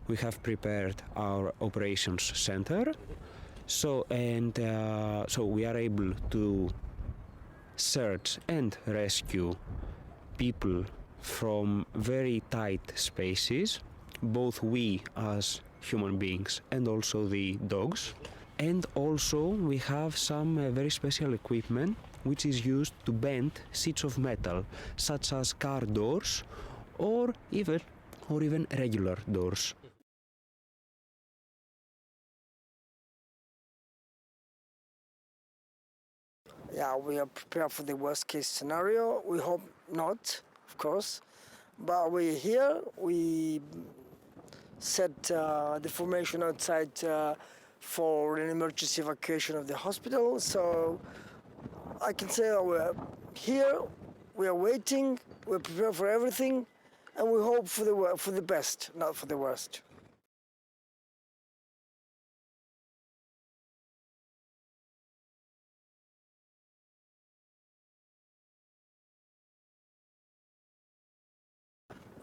we have prepared our operations center. So we are able to search and rescue people from very tight spaces, both we as human beings and also the dogs. And also we have some very special equipment which is used to bend sheets of metal, such as car doors or even regular doors. Yeah, we are prepared for the worst case scenario. We hope not, of course. But we're here. We set the formation outside for an emergency evacuation of the hospital. So I can say that we're here. We are waiting. We're prepared for everything, and we hope for the best, not for the worst.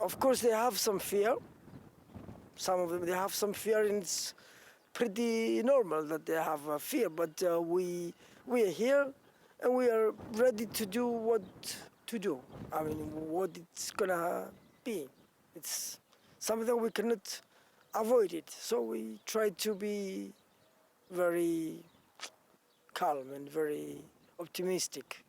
Of course, they have some fear. Some of them, they have some fear, and it's pretty normal that they have a fear. But we are here, and we are ready to do what to do. I mean, what it's gonna be. It's something we cannot avoid it. So we try to be very calm and very optimistic.